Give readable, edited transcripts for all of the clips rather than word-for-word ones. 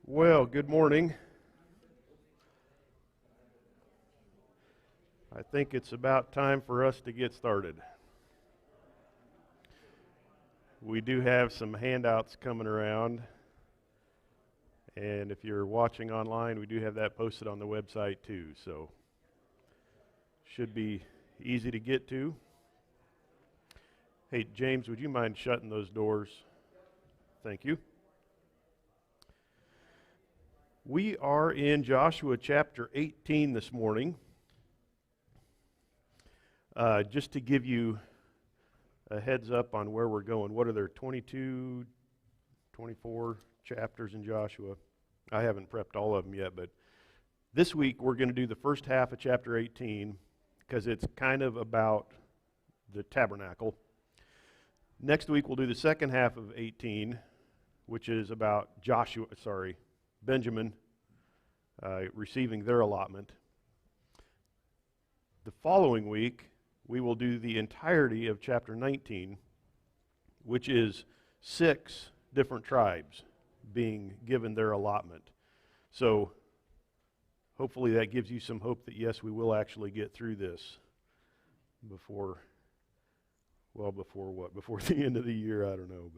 Well, good morning. I think it's about time for us to get started. We do have some handouts coming around, and if you're watching online, we do have that posted on the website too, so should be easy to get to. Hey, James, would you mind shutting those doors? Thank you. We are in Joshua chapter 18 this morning. Just to give you a heads up on where we're going. What are there, 22, 24 chapters in Joshua? I haven't prepped all of them yet, but this week we're going to do the first half of chapter 18 because it's kind of about the tabernacle. Next week we'll do the second half of 18, which is about Benjamin receiving their allotment. The following week, we will do the entirety of chapter 19, which is 6 different tribes being given their allotment. So, hopefully that gives you some hope that, yes, we will actually get through this before what? Before the end of the year, I don't know.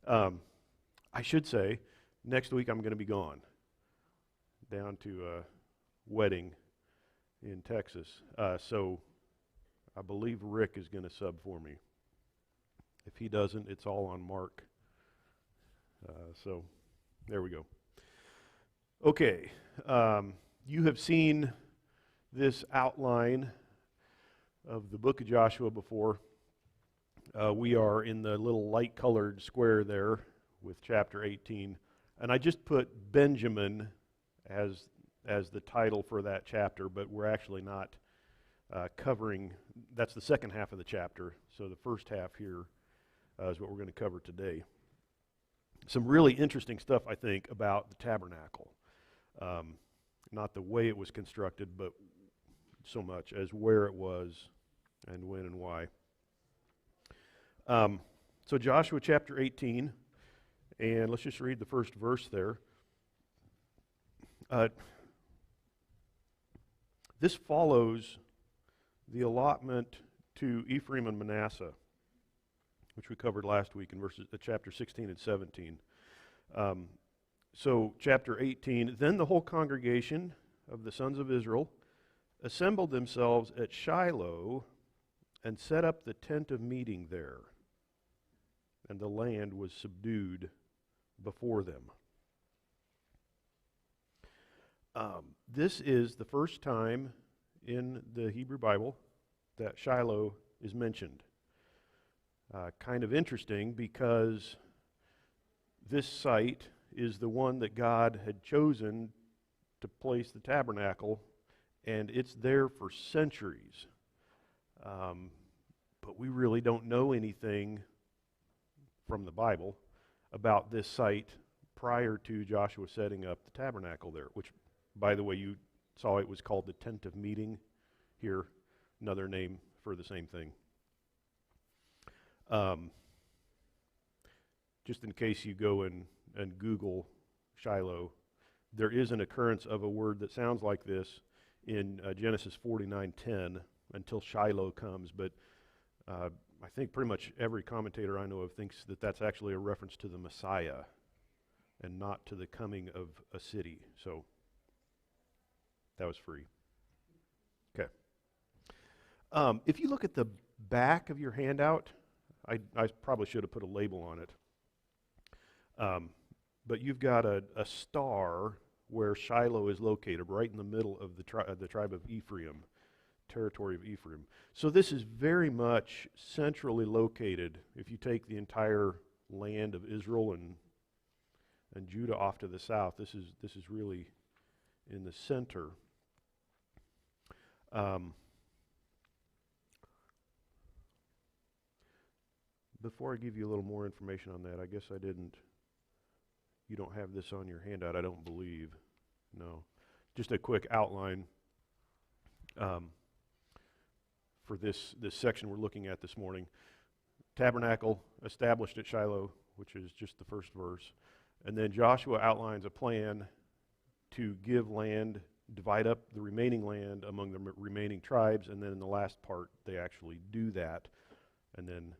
But I should say, next week I'm going to be gone down to a wedding in Texas. So I believe Rick is going to sub for me. If he doesn't, it's all on Mark. So there we go. Okay. You have seen this outline of the book of Joshua before. We are in the little light-colored square there with chapter 18. And I just put Benjamin as the title for that chapter, but we're actually not covering, that's the second half of the chapter, so the first half here is what we're going to cover today. Some really interesting stuff, I think, about the tabernacle. Not the way it was constructed, but so much as where it was and when and why. So Joshua chapter 18, and let's just read the first verse there. This follows the allotment to Ephraim and Manasseh, which we covered last week in chapter 16 and 17. So chapter 18, then the whole congregation of the sons of Israel assembled themselves at Shiloh and set up the tent of meeting there, and the land was subdued before them. This is the first time in the Hebrew Bible that Shiloh is mentioned. Kind of interesting because this site is the one that God had chosen to place the tabernacle, and it's there for centuries. But we really don't know anything from the Bible about this site prior to Joshua setting up the tabernacle there, which, by the way, you saw it was called the tent of meeting here, another name for the same thing. Just in case you go and Google Shiloh, there is an occurrence of a word that sounds like this in Genesis 49:10 until Shiloh comes, but I think pretty much every commentator I know of thinks that that's actually a reference to the Messiah and not to the coming of a city. So that was free. Okay. If you look at the back of your handout, I probably should have put a label on it. But you've got a star where Shiloh is located, right in the middle of the tribe of Ephraim, territory of Ephraim. So this is very much centrally located. If you take the entire land of Israel and Judah off to the south, this is really in the center. Before I give you a little more information on that, I guess you don't have this on your handout, I don't believe. No. Just a quick outline for this section we're looking at this morning. Tabernacle established at Shiloh, which is just the first verse. And then Joshua outlines a plan to give land, divide up the remaining land among the remaining tribes, and then in the last part, they actually do that. And then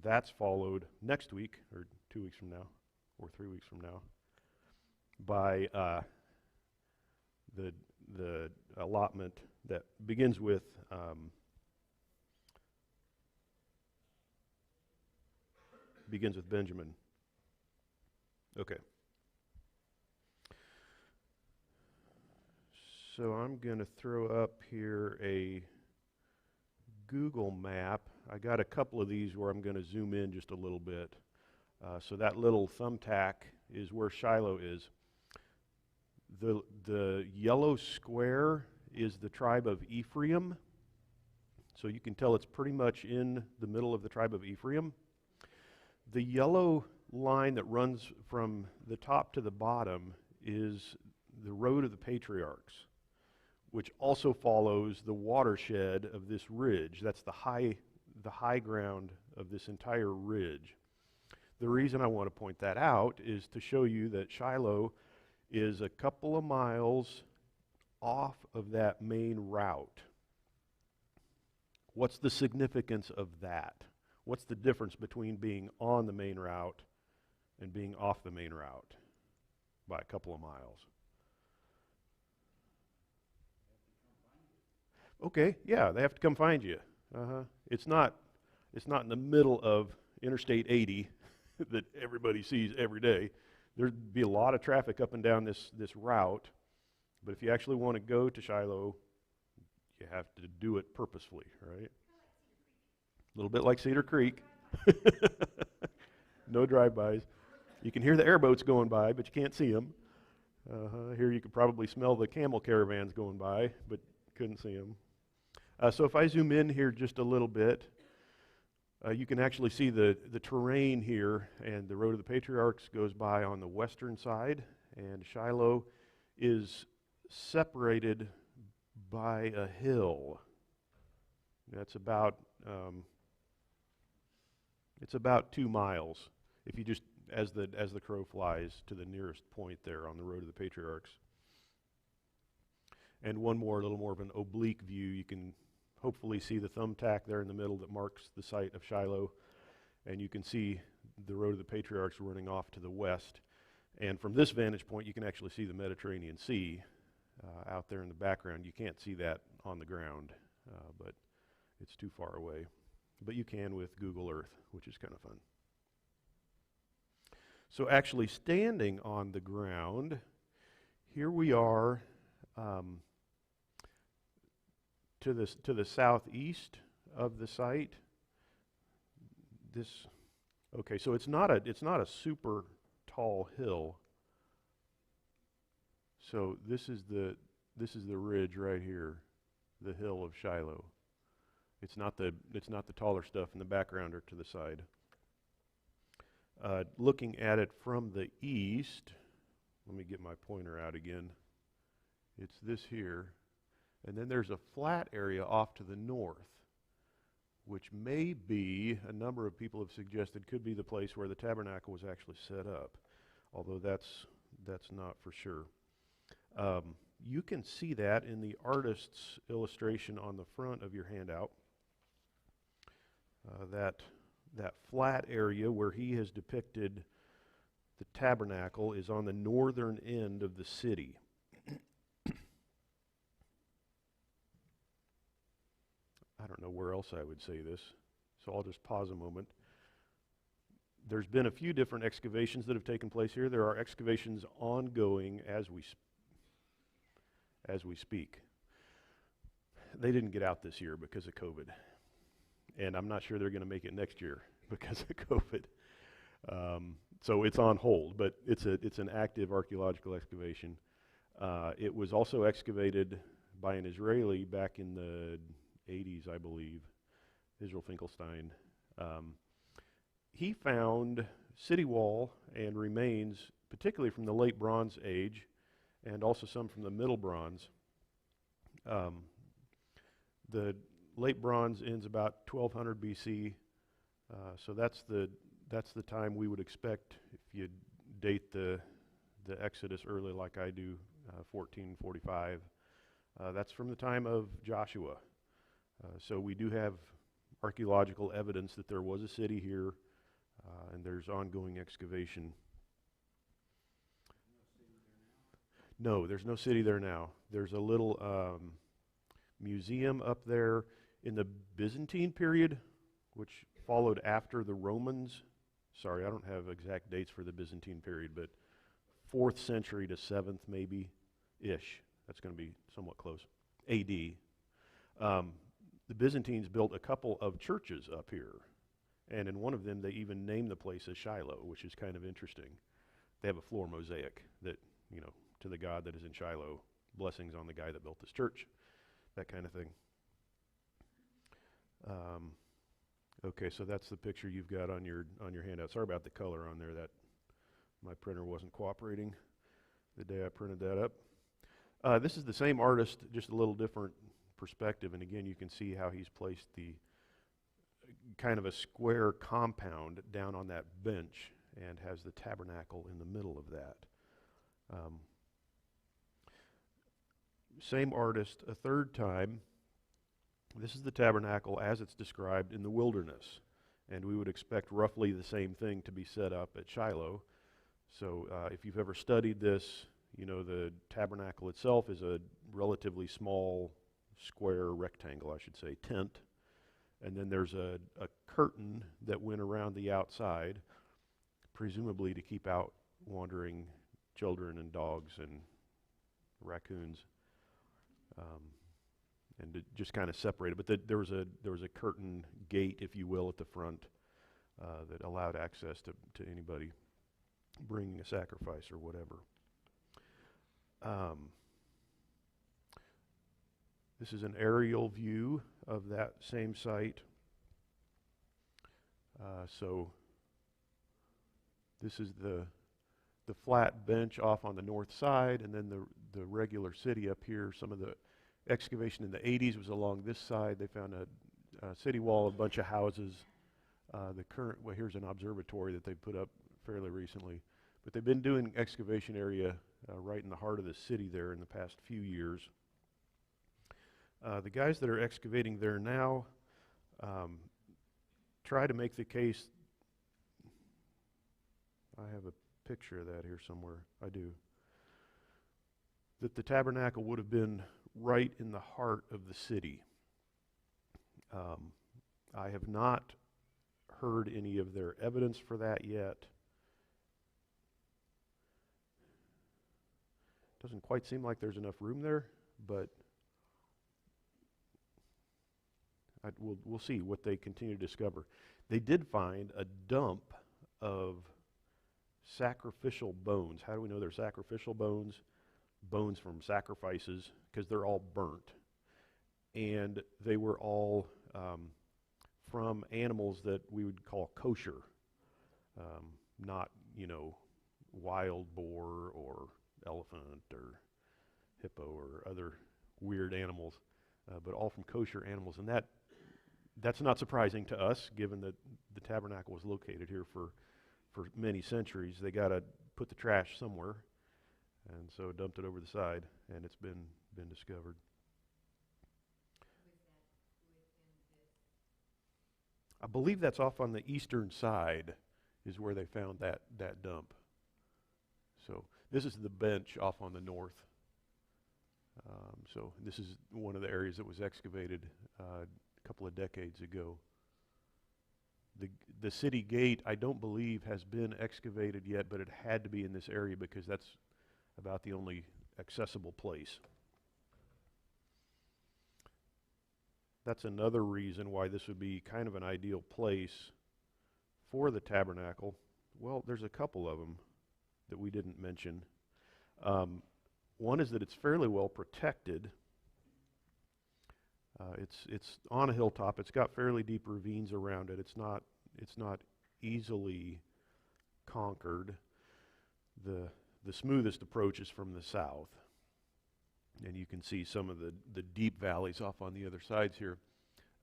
that's followed next week, or 2 weeks from now, or 3 weeks from now, by the allotment that begins with Benjamin. Okay. So I'm going to throw up here a Google map. I got a couple of these where I'm going to zoom in just a little bit. So that little thumbtack is where Shiloh is. The yellow square is the tribe of Ephraim. So you can tell it's pretty much in the middle of the tribe of Ephraim. The yellow line that runs from the top to the bottom is the road of the patriarchs, which also follows the watershed of this ridge. That's the high ground of this entire ridge. The reason I want to point that out is to show you that Shiloh is a couple of miles off of that main route. What's the significance of that? What's the difference between being on the main route and being off the main route by a couple of miles? Okay, yeah, they have to come find you. It's not in the middle of Interstate 80 that everybody sees every day. There'd be a lot of traffic up and down this route, but if you actually want to go to Shiloh, you have to do it purposefully, right? A little bit like Cedar Creek. No drive-bys. You can hear the airboats going by, but you can't see them. Here you could probably smell the camel caravans going by, but couldn't see them. So if I zoom in here just a little bit, you can actually see the terrain here, and the road of the patriarchs goes by on the western side, and Shiloh is separated by a hill. That's about it's about 2 miles if you just as the crow flies to the nearest point there on the road of the patriarchs. And one more, a little more of an oblique view. You can hopefully see the thumbtack there in the middle that marks the site of Shiloh, and you can see the road of the patriarchs running off to the west. And from this vantage point, you can actually see the Mediterranean Sea out there in the background. You can't see that on the ground, but it's too far away. But you can with Google Earth, which is kind of fun. So actually standing on the ground, here we are to the southeast of the site. Okay, so it's not a super tall hill. So this is the ridge right here, the hill of Shiloh. It's not the taller stuff in the background or to the side. Looking at it from the east, let me get my pointer out again. It's this here, and then there's a flat area off to the north, which may be, a number of people have suggested, could be the place where the tabernacle was actually set up, although that's not for sure. You can see that in the artist's illustration on the front of your handout. That flat area where he has depicted the tabernacle is on the northern end of the city. I don't know where else I would say this, so I'll just pause a moment. There's been a few different excavations that have taken place here. There are excavations ongoing as we speak. They didn't get out this year because of COVID, and I'm not sure they're going to make it next year because of COVID. So it's on hold, but it's an active archaeological excavation. It was also excavated by an Israeli back in the 80s, I believe, Israel Finkelstein. He found city wall and remains, particularly from the late Bronze Age, and also some from the Middle Bronze. The late Bronze ends about 1200 BC, so that's the time we would expect, if you date the Exodus early like I do, 1445. That's from the time of Joshua. So we do have archaeological evidence that there was a city here, and there's ongoing excavation. No, there's no city there now. There's a little museum up there in the Byzantine period, which followed after the Romans. Sorry, I don't have exact dates for the Byzantine period, but 4th century to 7th maybe-ish. That's going to be somewhat close. A.D. The Byzantines built a couple of churches up here, and in one of them they even named the place as Shiloh, which is kind of interesting. They have a floor mosaic that, you know, to the God that is in Shiloh, blessings on the guy that built this church, that kind of thing. Okay, so that's the picture you've got on your handout. Sorry about the color on there. That my printer wasn't cooperating the day I printed that up. This is the same artist, just a little different perspective, and again you can see how he's placed the kind of a square compound down on that bench and has the tabernacle in the middle of that. Same artist a third time. This is the tabernacle as it's described in the wilderness, and we would expect roughly the same thing to be set up at Shiloh. So if you've ever studied this, you know the tabernacle itself is a relatively small square rectangle, I should say, tent, and then there's a curtain that went around the outside, presumably to keep out wandering children and dogs and raccoons, and to just kind of separate it. But there was a curtain gate, if you will, at the front that allowed access to anybody bringing a sacrifice or whatever. This is an aerial view of that same site. So this is the flat bench off on the north side, and then the regular city up here. Some of the excavation in the 80s was along this side. They found a city wall, a bunch of houses. Well, here's an observatory that they put up fairly recently. But they've been doing excavation area right in the heart of the city there in the past few years. The guys that are excavating there now try to make the case. I have a picture of that here somewhere. I do. That the tabernacle would have been right in the heart of the city. I have not heard any of their evidence for that yet. Doesn't quite seem like there's enough room there, but we'll see what they continue to discover. They did find a dump of sacrificial bones. How do we know they're sacrificial bones? Bones from sacrifices, because they're all burnt. And they were all from animals that we would call kosher, not, wild boar or elephant or hippo or other weird animals, but all from kosher animals. And that's not surprising to us, given that the tabernacle was located here for many centuries. They got to put the trash somewhere, and so dumped it over the side, and it's been discovered. I believe that's off on the eastern side is where they found that dump. So this is the bench off on the north. So this is one of the areas that was excavated a couple of decades ago. The city gate, I don't believe, has been excavated yet, but it had to be in this area because that's about the only accessible place. That's another reason why this would be kind of an ideal place for the tabernacle. Well, there's a couple of them that we didn't mention. One is that it's fairly well protected. It's on a hilltop. It's got fairly deep ravines around it. It's not easily conquered. The smoothest approach is from the south, and you can see some of the deep valleys off on the other sides here.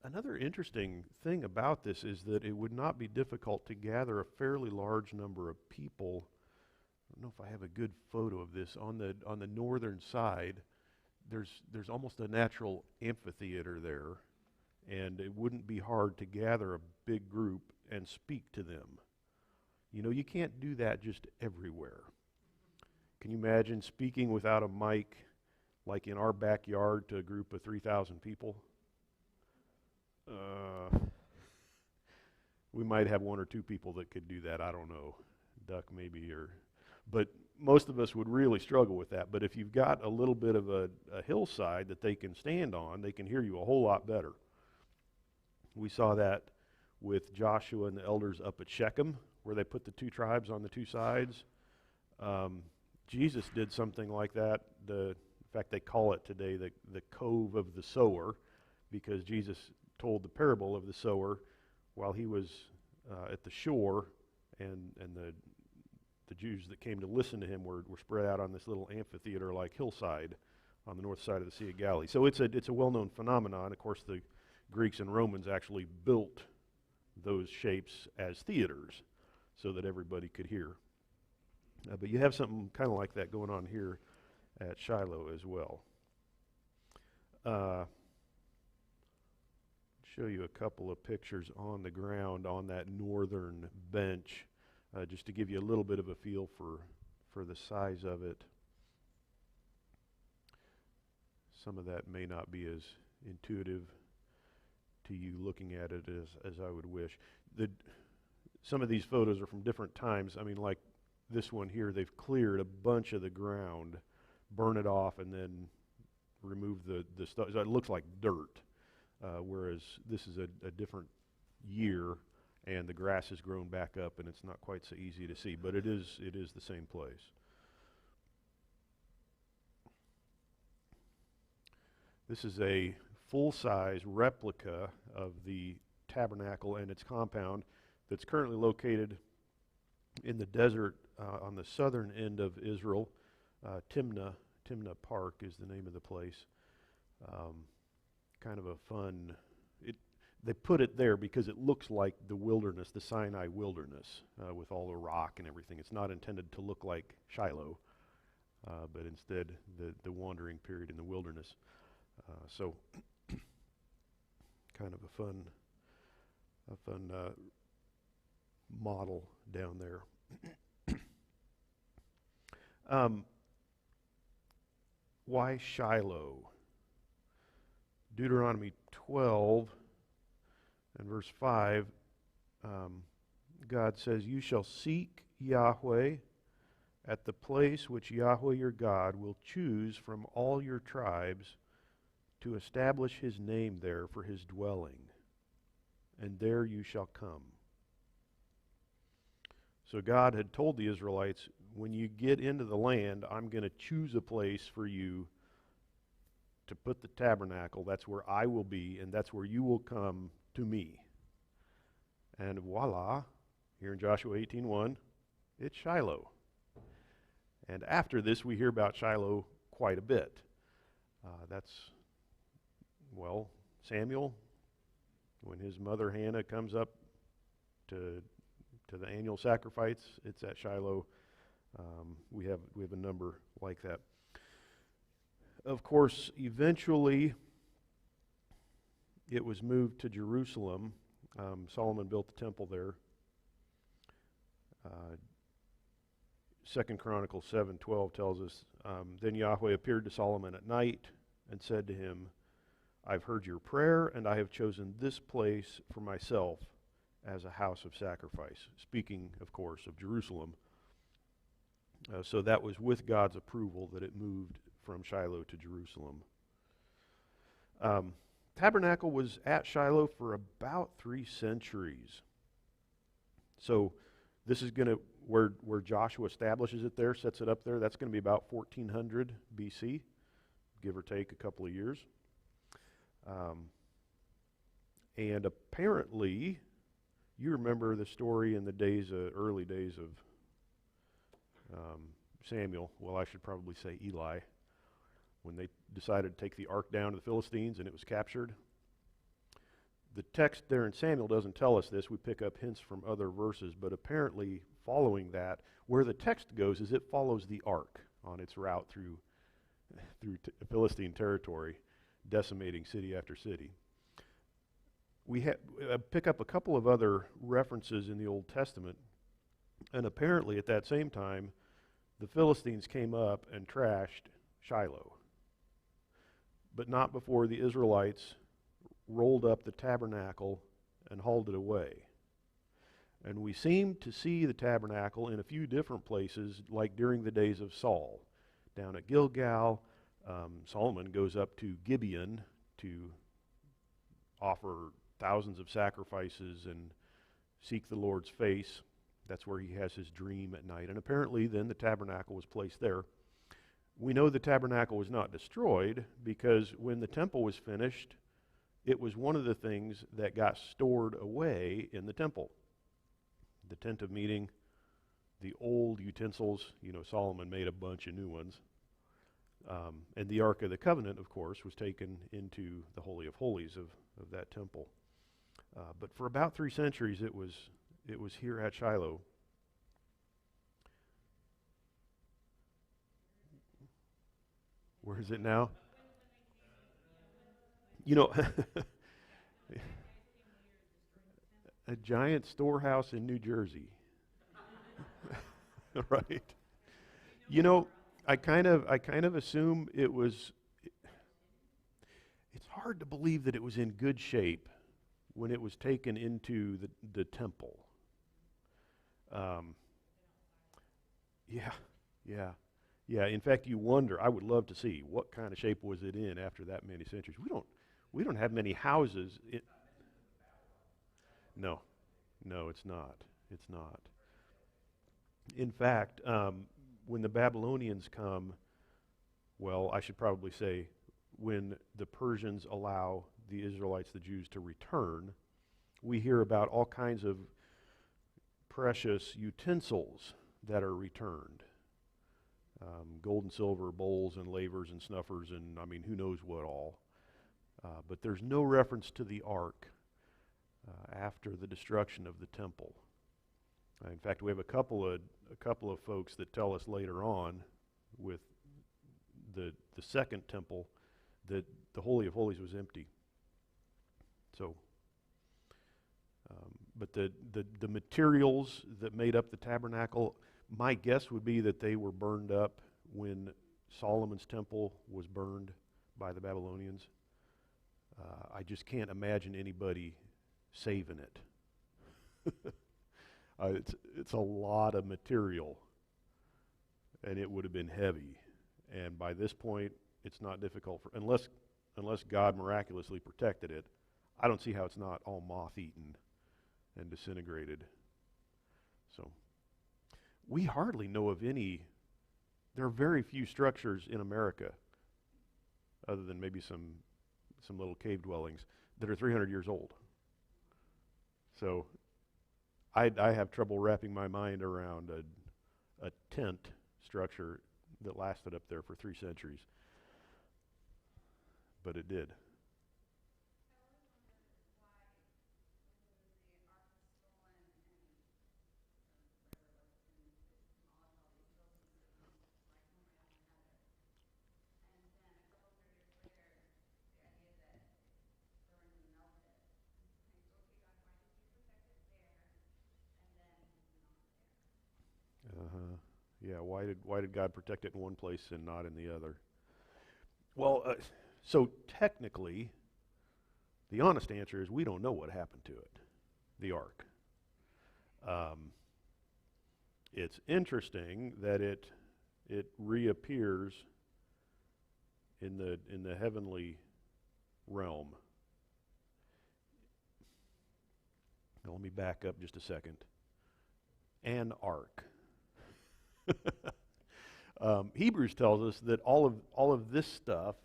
Another interesting thing about this is that it would not be difficult to gather a fairly large number of people don't know if I have a good photo of this. On the northern side, there's almost a natural amphitheater there, and it wouldn't be hard to gather a big group and speak to them. You know, you can't do that just everywhere. Can you imagine speaking without a mic, like in our backyard, to a group of 3,000 people? We might have one or two people that could do that. I don't know, Duck maybe, but most of us would really struggle with that. But if you've got a little bit of a hillside that they can stand on, they can hear you a whole lot better. We saw that with Joshua and the elders up at Shechem, where they put the two tribes on the two sides. Jesus did something like that. In fact, they call it today the Cove of the Sower, because Jesus told the parable of the sower while he was at the shore, and the Jews that came to listen to him were spread out on this little amphitheater-like hillside on the north side of the Sea of Galilee. So it's a well-known phenomenon. Of course, the Greeks and Romans actually built those shapes as theaters so that everybody could hear. But you have something kind of like that going on here at Shiloh as well. Show you a couple of pictures on the ground on that northern bench, just to give you a little bit of a feel for the size of it. Some of that may not be as intuitive to you looking at it as I would wish. Some of these photos are from different times. I mean, like this one here, they've cleared a bunch of the ground, burn it off, and then remove the stuff. So it looks like dirt, whereas this is a different year, and the grass has grown back up, and it's not quite so easy to see, but it is the same place. This is a full-size replica of the tabernacle and its compound that's currently located in the desert on the southern end of Israel. Timnah Park is the name of the place. Kind of a fun... They put it there because it looks like the wilderness, the Sinai wilderness, with all the rock and everything. It's not intended to look like Shiloh, but instead the wandering period in the wilderness. So kind of a fun model down there. Why Shiloh? Deuteronomy 12 and verse 5, God says, "You shall seek Yahweh at the place which Yahweh your God will choose from all your tribes to establish his name there for his dwelling, and there you shall come." So God had told the Israelites, when you get into the land, I'm going to choose a place for you to put the tabernacle. That's where I will be, and that's where you will come to me. And voila, here in Joshua 18:1, it's Shiloh. And after this, we hear about Shiloh quite a bit. Samuel, when his mother Hannah comes up to the annual sacrifice, it's at Shiloh. We have a number like that. Of course, eventually it was moved to Jerusalem. Solomon built the temple there. 2 Chronicles 7:12 tells us, then Yahweh appeared to Solomon at night and said to him, I've heard your prayer, and I have chosen this place for myself as a house of sacrifice. Speaking, of course, of Jerusalem. So that was with God's approval that it moved from Shiloh to Jerusalem. Tabernacle was at Shiloh for about 3 centuries. So this is going to, where Joshua establishes it there, sets it up there, that's going to be about 1400 BC, give or take a couple of years. And apparently, you remember the story in the early days of Samuel, well, I should probably say Eli, when they decided to take the ark down to the Philistines and it was captured. The text there in Samuel doesn't tell us this. We pick up hints from other verses, but apparently following that. Where the text goes is it follows the ark on its route through Philistine territory, decimating city after city. We pick up a couple of other references in the Old Testament, and apparently at that same time, the Philistines came up and trashed Shiloh, but not before the Israelites rolled up the tabernacle and hauled it away. And we seem to see the tabernacle in a few different places, like during the days of Saul. Down at Gilgal, Solomon goes up to Gibeon to offer thousands of sacrifices and seek the Lord's face. That's where he has his dream at night. And apparently then the tabernacle was placed there. We know the tabernacle was not destroyed because when the temple was finished, it was one of the things that got stored away in the temple. The tent of meeting, the old utensils, Solomon made a bunch of new ones. And the Ark of the Covenant, of course, was taken into the Holy of Holies of that temple. But for about 3 centuries, it was here at Shiloh. Where is it now? A giant storehouse in New Jersey. Right. I kind of assume it was. It's hard to believe that it was in good shape when it was taken into the temple. Yeah. In fact, you wonder. I would love to see what kind of shape was it in after that many centuries. We don't have many houses. No, it's not. It's not. In fact, when the Babylonians come, well, I should probably say, when the Persians allow the Israelites, the Jews, to return, we hear about all kinds of precious utensils that are returned. Gold and silver bowls and lavers and snuffers and, who knows what all. But there's no reference to the ark after the destruction of the temple. In fact, we have a couple of folks that tell us later on with the second temple that the Holy of Holies was empty. So, but the materials that made up the tabernacle, my guess would be that they were burned up when Solomon's temple was burned by the Babylonians. I just can't imagine anybody saving it. It's a lot of material, and it would have been heavy. And by this point, it's not difficult unless God miraculously protected it. I don't see how it's not all moth-eaten and disintegrated. So we hardly know of any. There are very few structures in America, other than maybe some little cave dwellings, that are 300 years old. So I have trouble wrapping my mind around a tent structure that lasted up there for 3 centuries. But it did. Yeah, why did God protect it in one place and not in the other? Well, so technically, the honest answer is we don't know what happened to it, the ark. It's interesting that it reappears in the heavenly realm. Now let me back up just a second. An ark. Hebrews tells us that all of this stuff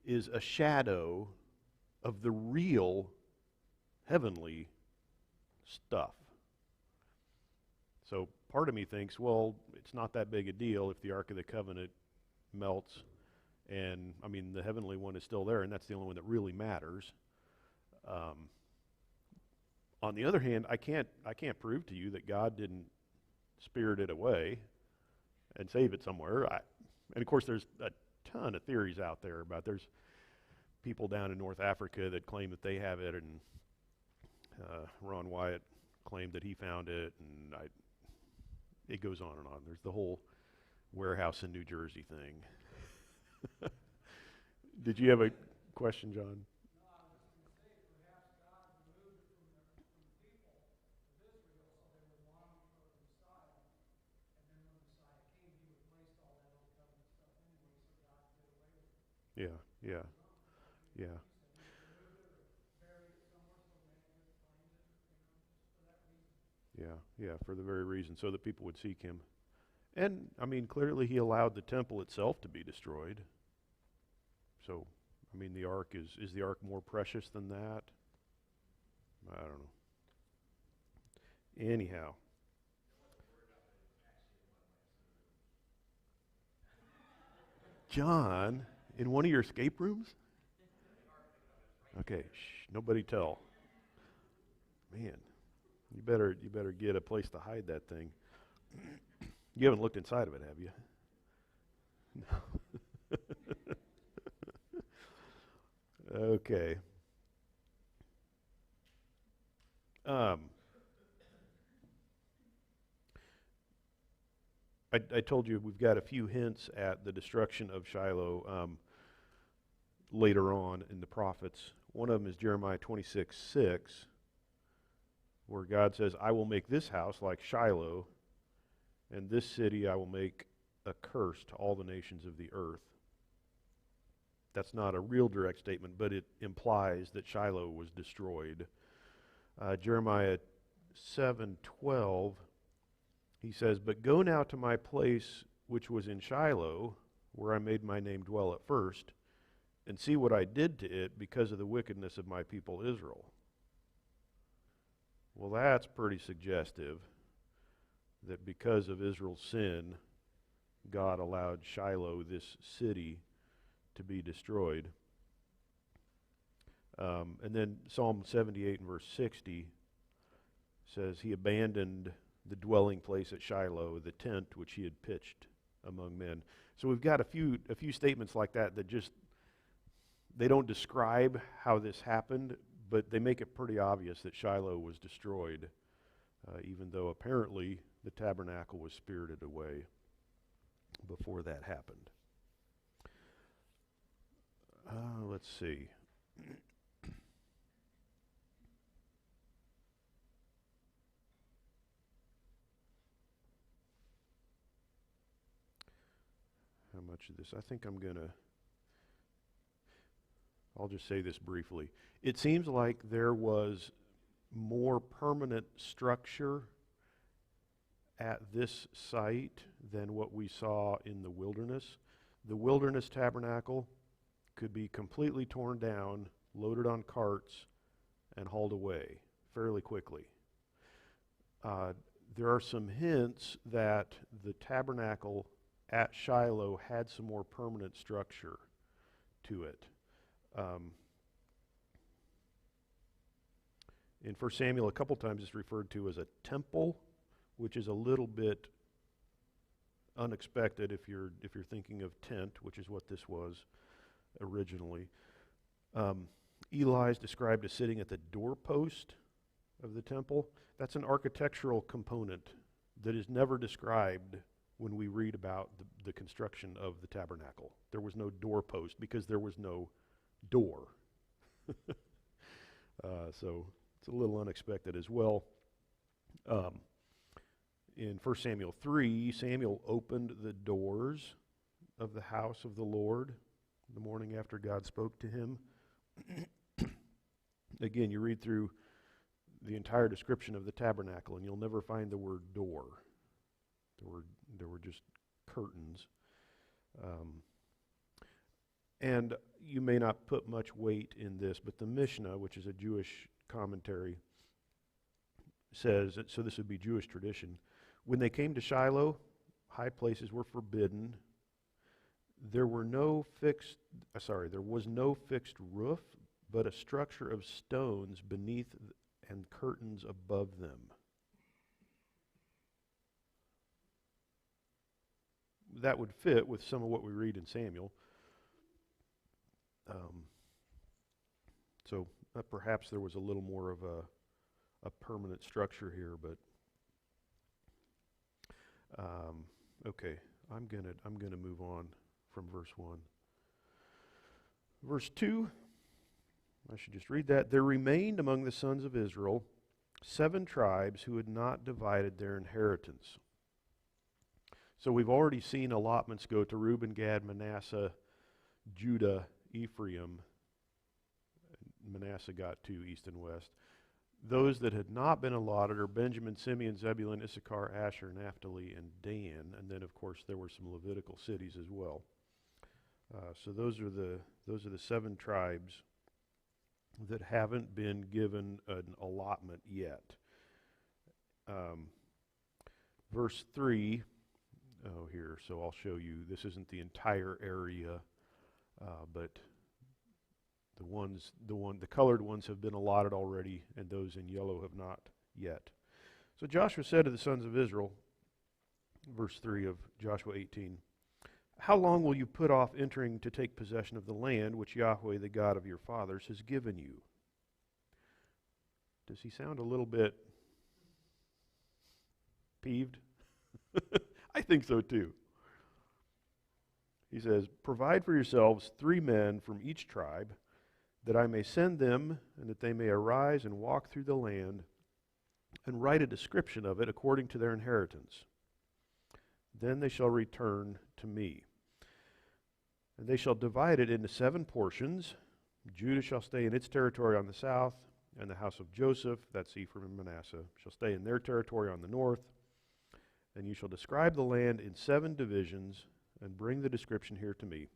is a shadow of the real heavenly stuff. So part of me thinks, well, it's not that big a deal if the Ark of the Covenant melts, and the heavenly one is still there, and that's the only one that really matters. On the other hand, I can't prove to you that God didn't spirit it away and save it somewhere. And of course, there's a ton of theories out there about. There's people down in North Africa that claim that they have it, and Ron Wyatt claimed that he found it, and it goes on and on. There's the whole warehouse in New Jersey thing. Did you have a question, John? Yeah, yeah, yeah, yeah, yeah, for the very reason, so that people would seek him. And, I mean, clearly he allowed the temple itself to be destroyed. So, I mean, the ark is the ark more precious than that? I don't know. Anyhow. John, in one of your escape rooms? Okay, shh, nobody tell. Man, you better get a place to hide that thing. You haven't looked inside of it, have you? No. Okay. I told you we've got a few hints at the destruction of Shiloh later on in the prophets. One of them is Jeremiah 26:6, where God says, I will make this house like Shiloh, and this city I will make a curse to all the nations of the earth. That's not a real direct statement, but it implies that Shiloh was destroyed. Jeremiah 7:12, he says, But go now to my place which was in Shiloh, where I made my name dwell at first, and see what I did to it because of the wickedness of my people Israel. Well, that's pretty suggestive that because of Israel's sin, God allowed Shiloh, this city, to be destroyed. And then Psalm 78 and verse 60 says, He abandoned the dwelling place at Shiloh, the tent which he had pitched among men. So we've got a few statements like that just, they don't describe how this happened, but they make it pretty obvious that Shiloh was destroyed, even though apparently the tabernacle was spirited away before that happened. Let's see. How much of this? I think I'll just say this briefly. It seems like there was more permanent structure at this site than what we saw in the wilderness. The wilderness tabernacle could be completely torn down, loaded on carts, and hauled away fairly quickly. There are some hints that the tabernacle at Shiloh had some more permanent structure to it. In 1 Samuel, a couple times it's referred to as a temple, which is a little bit unexpected if you're thinking of tent, which is what this was originally. Eli is described as sitting at the doorpost of the temple. That's an architectural component that is never described when we read about the construction of the tabernacle. There was no doorpost because there was no door. So it's a little unexpected as well. In 1 Samuel 3, Samuel opened the doors of the house of the Lord the morning after God spoke to him. Again, you read through the entire description of the tabernacle, and you'll never find the word door. There were just curtains. And you may not put much weight in this, but the Mishnah, which is a Jewish commentary, says, so this would be Jewish tradition, when they came to Shiloh, high places were forbidden. There was no fixed roof, but a structure of stones beneath and curtains above them. that would fit with some of what we read in Samuel. So perhaps there was a little more of a permanent structure here, but okay, I'm gonna move on from verse 1. Verse 2, I should just read that. There remained among the sons of Israel 7 tribes who had not divided their inheritance. So we've already seen allotments go to Reuben, Gad, Manasseh, Judah, Ephraim. Manasseh got 2, east and west. Those that had not been allotted are Benjamin, Simeon, Zebulun, Issachar, Asher, Naphtali, and Dan. And then, of course, there were some Levitical cities as well. So those are the 7 tribes that haven't been given an allotment yet. Verse 3, here, so I'll show you. This isn't the entire area, but the colored ones have been allotted already, and those in yellow have not yet. So Joshua said to the sons of Israel, verse 3 of Joshua 18, how long will you put off entering to take possession of the land which Yahweh, the God of your fathers, has given you? Does he sound a little bit peeved? I think so too. He says, provide for yourselves 3 men from each tribe, that I may send them, and that they may arise and walk through the land, and write a description of it according to their inheritance. Then they shall return to me. And they shall divide it into 7 portions. Judah shall stay in its territory on the south, and the house of Joseph, that's Ephraim and Manasseh, shall stay in their territory on the north. And you shall describe the land in 7 divisions, and bring the description here to me.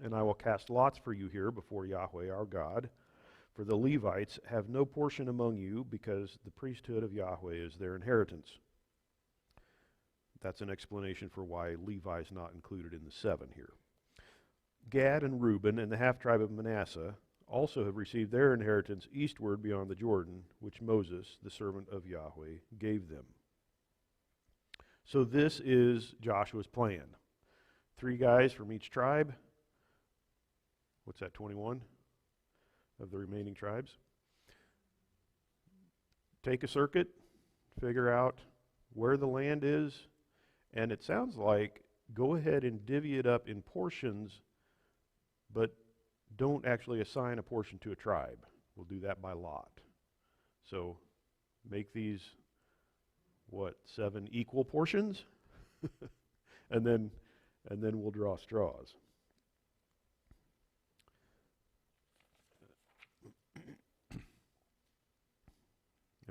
And I will cast lots for you here before Yahweh our God. For the Levites have no portion among you, because the priesthood of Yahweh is their inheritance. That's an explanation for why Levi is not included in the 7 here. Gad and Reuben and the half-tribe of Manasseh also have received their inheritance eastward beyond the Jordan, which Moses, the servant of Yahweh, gave them. So this is Joshua's plan. 3 guys from each tribe. What's that, 21 of the remaining tribes? Take a circuit, figure out where the land is, and it sounds like go ahead and divvy it up in portions, but don't actually assign a portion to a tribe. We'll do that by lot. So make these, 7 equal portions? and then we'll draw straws.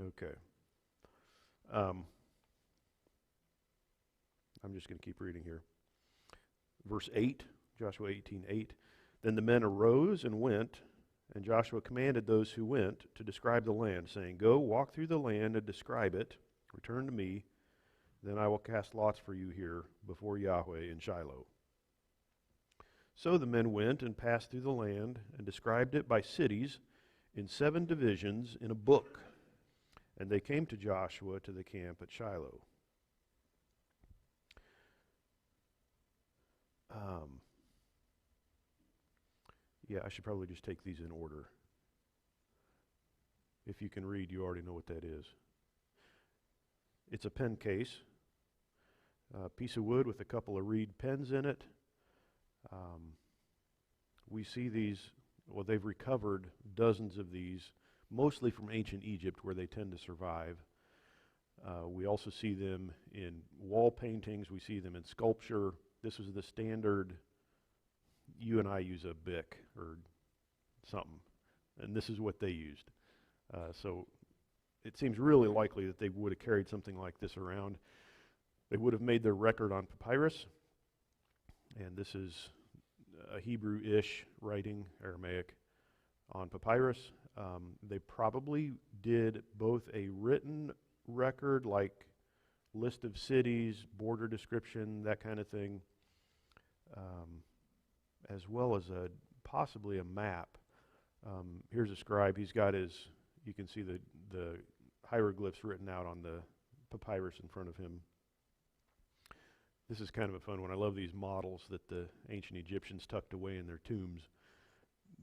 Okay. I'm just going to keep reading here. Verse 8, Joshua 18:8. Then the men arose and went, and Joshua commanded those who went to describe the land, saying, go, walk through the land and describe it. Return to me. Then I will cast lots for you here before Yahweh in Shiloh. So the men went and passed through the land and described it by cities in 7 divisions in a book. And they came to Joshua to the camp at Shiloh. I should probably just take these in order. If you can read, you already know what that is. It's a pen case, a piece of wood with a couple of reed pens in it. We see these, they've recovered dozens of these, mostly from ancient Egypt, where they tend to survive. We also see them in wall paintings. We see them in sculpture. This was the standard. You and I use a Bic or something, and this is what they used. So it seems really likely that they would have carried something like this around. They would have made their record on papyrus, and this is a Hebrew-ish writing, Aramaic, on papyrus. They probably did both a written record, like list of cities, border description, that kind of thing, as well as possibly a map. Here's a scribe. He's got his, you can see the hieroglyphs written out on the papyrus in front of him. This is kind of a fun one. I love these models that the ancient Egyptians tucked away in their tombs.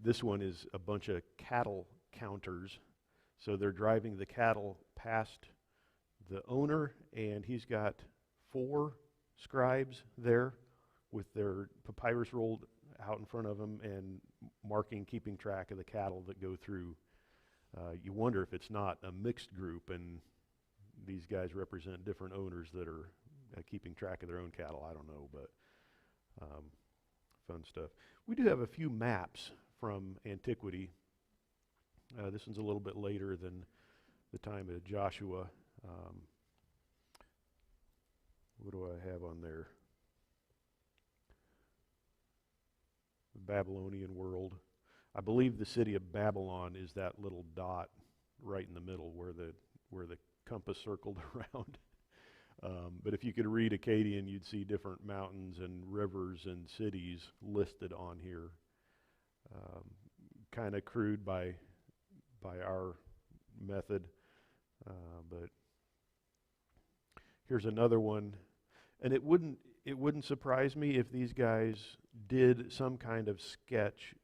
This one is a bunch of cattle counters. So they're driving the cattle past the owner, and he's got 4 scribes there with their papyrus rolled out in front of them and marking, keeping track of the cattle that go through. You wonder if it's not a mixed group and these guys represent different owners that are keeping track of their own cattle. I don't know, but fun stuff. We do have a few maps from antiquity. This one's a little bit later than the time of Joshua. What do I have on there? The Babylonian world. I believe the city of Babylon is that little dot right in the middle where the compass circled around. But if you could read Akkadian, you'd see different mountains and rivers and cities listed on here. Kind of crude by our method, but here's another one, and it wouldn't surprise me if these guys did some kind of sketch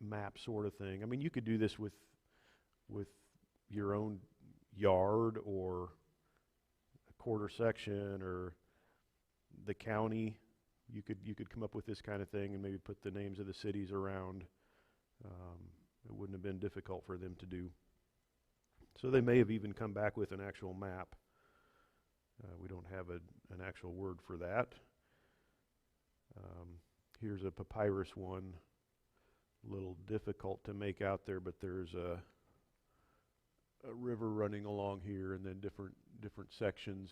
map sort of thing. I mean, you could do this with your own yard or a quarter section or the county. You could come up with this kind of thing and maybe put the names of the cities around. It wouldn't have been difficult for them to do. So they may have even come back with an actual map. We don't have an actual word for that. Here's a papyrus one. A little difficult to make out there, but there's a river running along here and then different sections.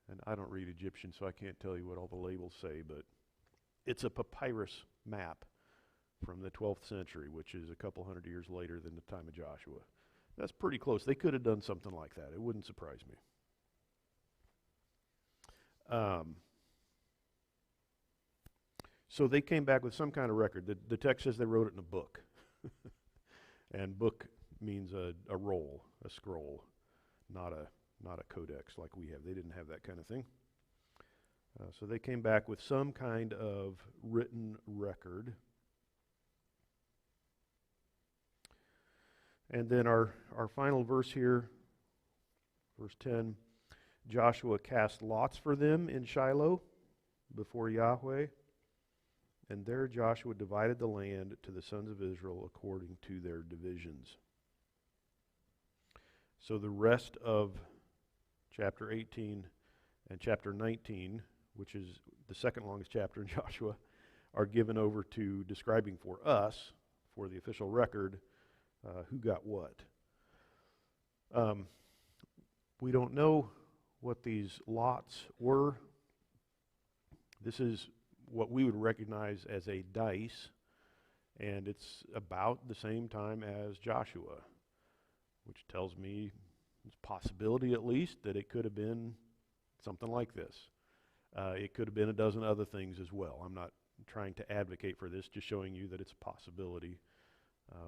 And I don't read Egyptian, so I can't tell you what all the labels say, but it's a papyrus map from the 12th century, which is a couple hundred years later than the time of Joshua. That's pretty close. They could have done something like that. It wouldn't surprise me. So they came back with some kind of record. The text says they wrote it in a book. And book means a roll, a scroll, not a codex like we have. They didn't have that kind of thing. So they came back with some kind of written record. And then our final verse here, verse 10, Joshua cast lots for them in Shiloh before Yahweh, and there Joshua divided the land to the sons of Israel according to their divisions. So the rest of chapter 18 and chapter 19, which is the second longest chapter in Joshua, are given over to describing for us, for the official record, who got what. We don't know what these lots were. This is what we would recognize as a dice, and it's about the same time as Joshua, which tells me there's a possibility at least that it could have been something like this. It could have been a dozen other things as well. I'm not trying to advocate for this, just showing you that it's a possibility.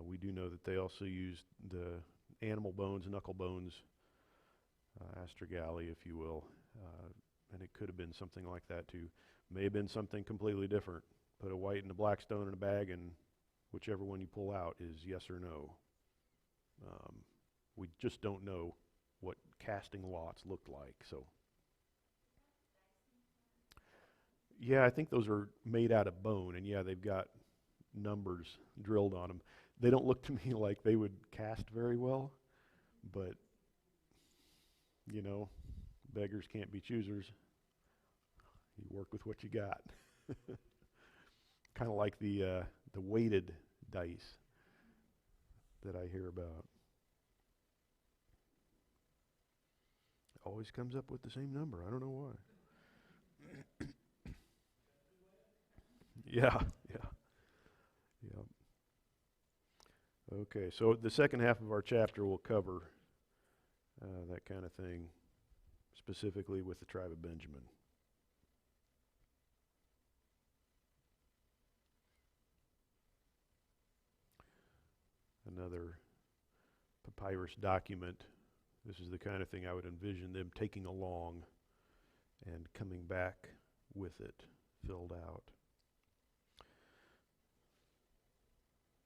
We do know that they also used the animal bones, knuckle bones, astrogally, if you will, and it could have been something like that too. May have been something completely different. Put a white and a black stone in a bag, and whichever one you pull out is yes or no. We just don't know what casting lots looked like. So, yeah, I think those are made out of bone, and yeah, they've got numbers drilled on them. They don't look to me like they would cast very well, but you know, beggars can't be choosers. You work with what you got. Kind of like the weighted dice that I hear about. Always comes up with the same number. I don't know why. Yeah. Okay, so the second half of our chapter will cover that kind of thing, specifically with the tribe of Benjamin. Another papyrus document. This is the kind of thing I would envision them taking along and coming back with it filled out.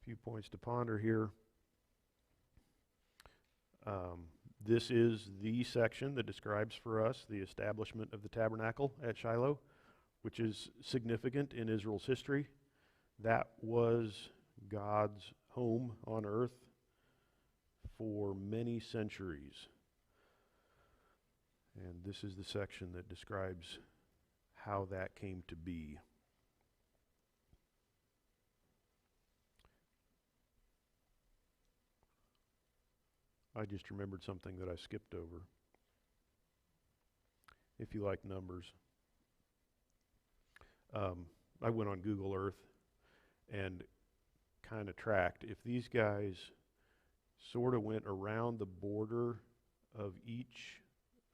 A few points to ponder here. This is the section that describes for us the establishment of the tabernacle at Shiloh, which is significant in Israel's history. That was God's home on earth for many centuries. And this is the section that describes how that came to be. I just remembered something that I skipped over. If you like numbers, I went on Google Earth and kind of tracked. If these guys sort of went around the border of each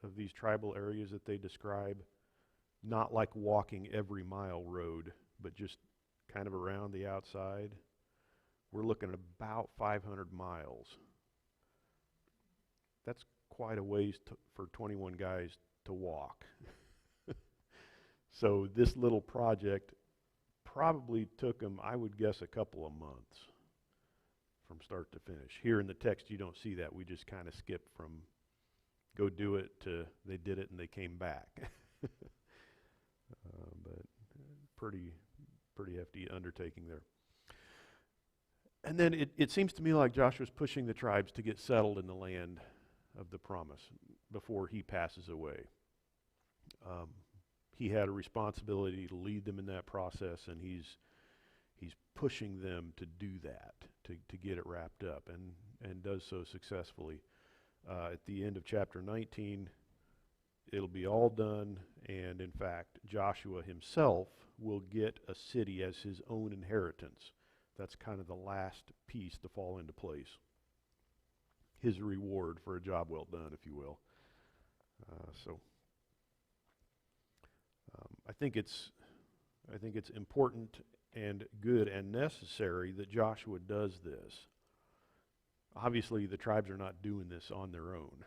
of these tribal areas that they describe, not like walking every mile road, but just kind of around the outside, we're looking at about 500 miles. That's quite a ways for 21 guys to walk. So this little project probably took them, I would guess, a couple of months from start to finish. Here in the text, you don't see that. We just kind of skip from go do it to they did it and they came back. But pretty hefty undertaking there. And then it seems to me like Joshua's pushing the tribes to get settled in the land of the promise before he passes away. He had a responsibility to lead them in that process, and he's pushing them to do that, to get it wrapped up, and does so successfully. At the end of chapter 19, it'll be all done, and in fact, Joshua himself will get a city as his own inheritance. That's kind of the last piece to fall into place. His reward for a job well done, if you will. I think it's important and good and necessary that Joshua does this. Obviously, the tribes are not doing this on their own.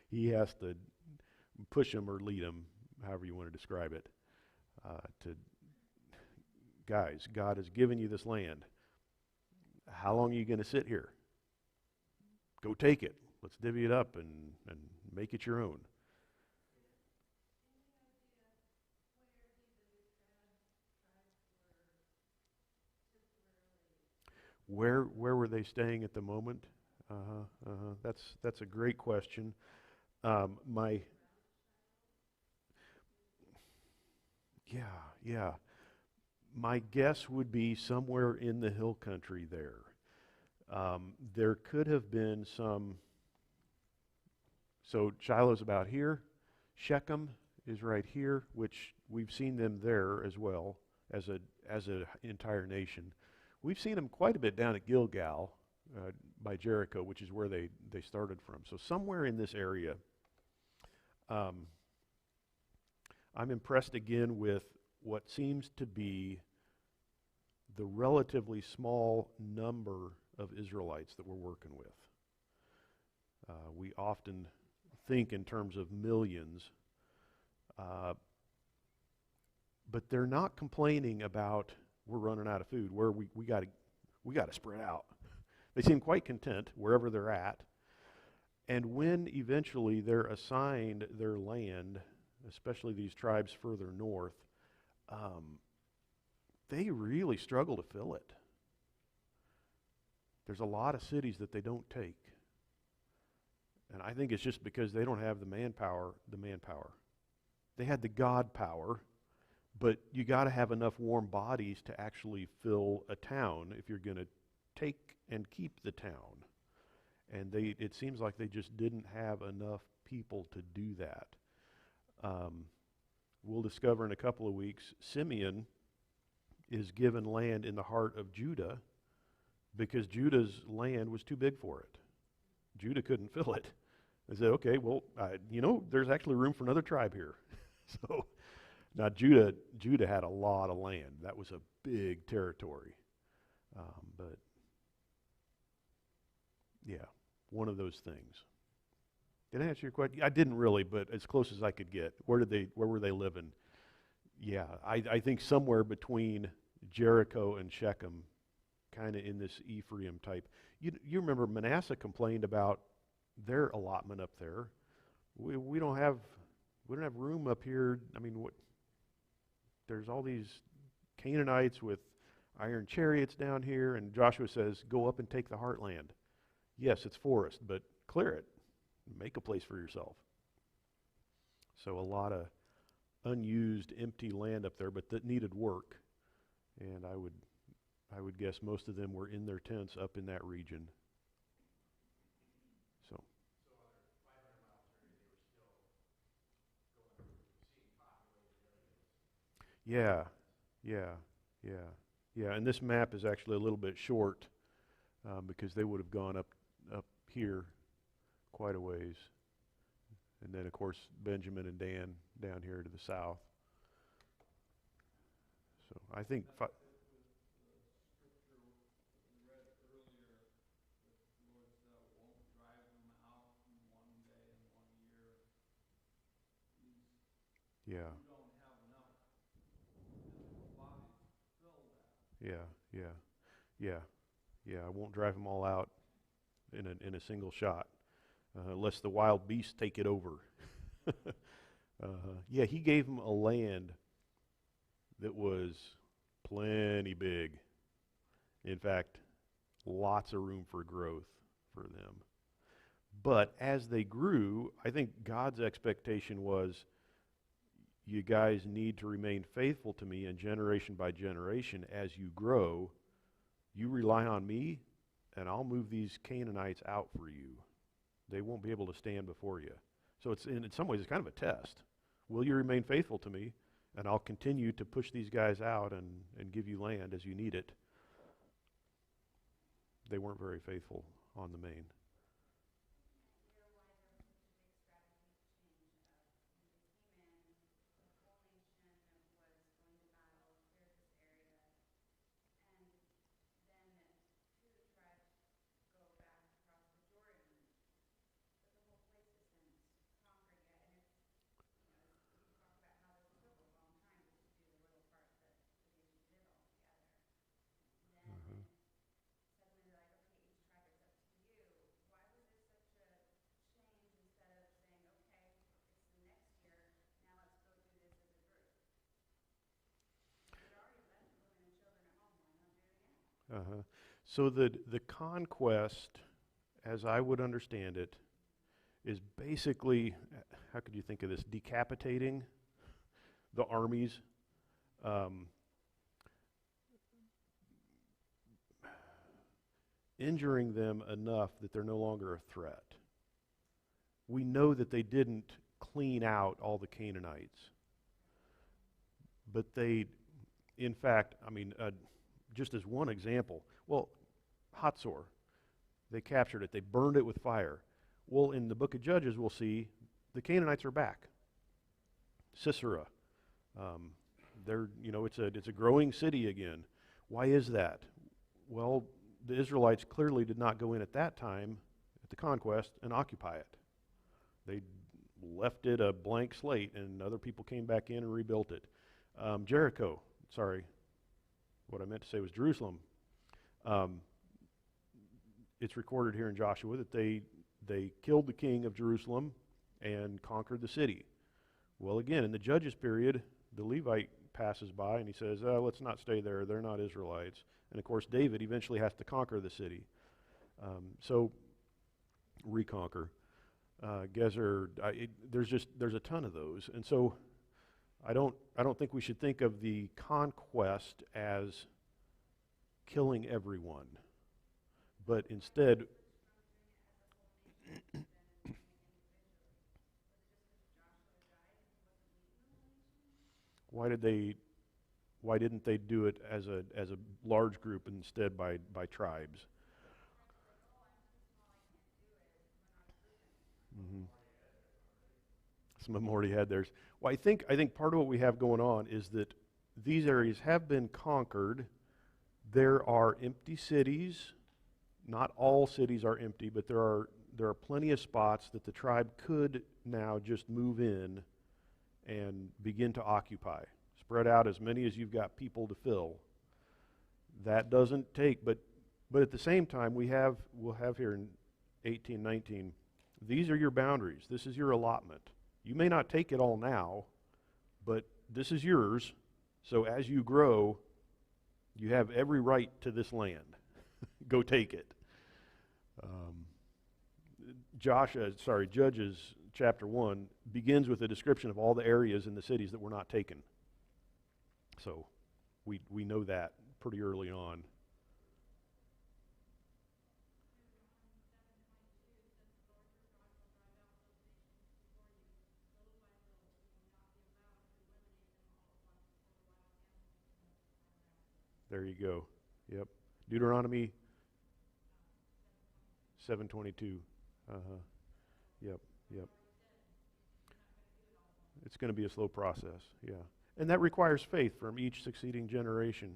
He has to push them or lead them, however you want to describe it. Guys, God has given you this land. How long are you going to sit here? Go take it. Let's divvy it up and make it your own. Where were they staying at the moment? That's a great question. My guess would be somewhere in the hill country there. There could have been some. So Shiloh's about here. Shechem is right here, which we've seen them there as well as an entire nation. We've seen them quite a bit down at Gilgal by Jericho, which is where they started from. So somewhere in this area. I'm impressed again with what seems to be the relatively small number of Israelites that we're working with. We often think in terms of millions, but they're not complaining about we're running out of food, where we got to spread out. They seem quite content wherever they're at. And when eventually they're assigned their land, especially these tribes further north, they really struggle to fill it. There's a lot of cities that they don't take. And I think it's just because they don't have the manpower. They had the God power, but you got to have enough warm bodies to actually fill a town if you're going to take and keep the town. And it seems like they just didn't have enough people to do that. We'll discover in a couple of weeks, Simeon is given land in the heart of Judah because Judah's land was too big for it. Judah couldn't fill it. They said, okay, well, there's actually room for another tribe here. So now Judah had a lot of land. That was a big territory. But yeah, one of those things. Did I answer your question? I didn't really, but as close as I could get. Where were they living? Yeah, I think somewhere between Jericho and Shechem, kind of in this Ephraim type. You remember Manasseh complained about their allotment up there. We don't have room up here. I mean, there's all these Canaanites with iron chariots down here, and Joshua says, "Go up and take the heartland." Yes, it's forest, but clear it. Make a place for yourself. So a lot of unused, empty land up there, but that needed work. And I would guess most of them were in their tents up in that region. So. Yeah, yeah, yeah, yeah. And this map is actually a little bit short because they would have gone up here quite a ways. And then, of course, Benjamin and Dan down here to the south. So I think yeah, yeah, yeah, yeah, yeah. I won't drive them all out in a single shot unless the wild beasts take it over. Yeah, he gave them a land that was plenty big. In fact, lots of room for growth for them. But as they grew, I think God's expectation was, you guys need to remain faithful to me, and generation by generation, as you grow, you rely on me, and I'll move these Canaanites out for you. They won't be able to stand before you. So it's in some ways, it's kind of a test. Will you remain faithful to me, and I'll continue to push these guys out and give you land as you need it. They weren't very faithful on the main. Uh-huh. Uh-huh. So the conquest, as I would understand it, is basically, how could you think of this, decapitating the armies, um, injuring them enough that they're no longer a threat. We know that they didn't clean out all the Canaanites, but they, in fact, I mean, just as one example, well, Hatzor, they captured it, they burned it with fire. Well, in the book of Judges, we'll see the Canaanites are back. Sisera, it's a growing city again. Why is that? Well, the Israelites clearly did not go in at that time, at the conquest, and occupy it. They left it a blank slate, and other people came back in and rebuilt it. Jericho, sorry, what I meant to say was Jerusalem. It's recorded here in Joshua that they killed the king of Jerusalem and conquered the city. Well, again, in the Judges period, the Levite passes by and he says, let's not stay there. They're not Israelites. And, of course, David eventually has to conquer the city. So, reconquer. Gezer, there's a ton of those. And so I don't think we should think of the conquest as killing everyone, but instead, why didn't they do it as a large group instead by tribes? Mm-hmm. Some of them already had theirs. Well, I think part of what we have going on is that these areas have been conquered. There are empty cities. Not all cities are empty, but there are plenty of spots that the tribe could now just move in and begin to occupy, Spread out as many as you've got people to fill. That doesn't take, but at the same time, we'll have here in 18, 19, these are your boundaries. This is your allotment. You may not take it all now, but this is yours. So as you grow, you have every right to this land. Go take it. Judges chapter 1 begins with a description of all the areas in the cities that were not taken. So we know that pretty early on. There you go. Yep. Deuteronomy 7:22. Yep. It's going to be a slow process. Yeah. And that requires faith from each succeeding generation,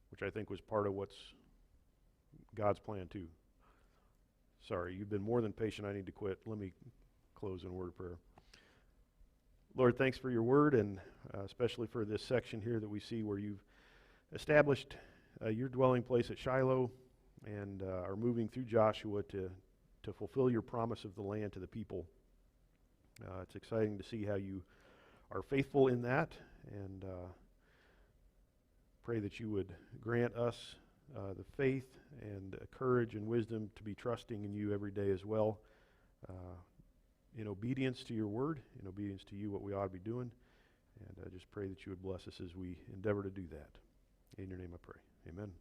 which I think was part of what's God's plan too. Sorry, you've been more than patient. I need to quit. Let me close in a word of prayer. Lord, thanks for your word, and especially for this section here that we see where you've established your dwelling place at Shiloh and are moving through Joshua to fulfill your promise of the land to the people. It's exciting to see how you are faithful in that, and pray that you would grant us the faith and courage and wisdom to be trusting in you every day as well, in obedience to your word, in obedience to you, what we ought to be doing. And I just pray that you would bless us as we endeavor to do that. In your name I pray. Amen.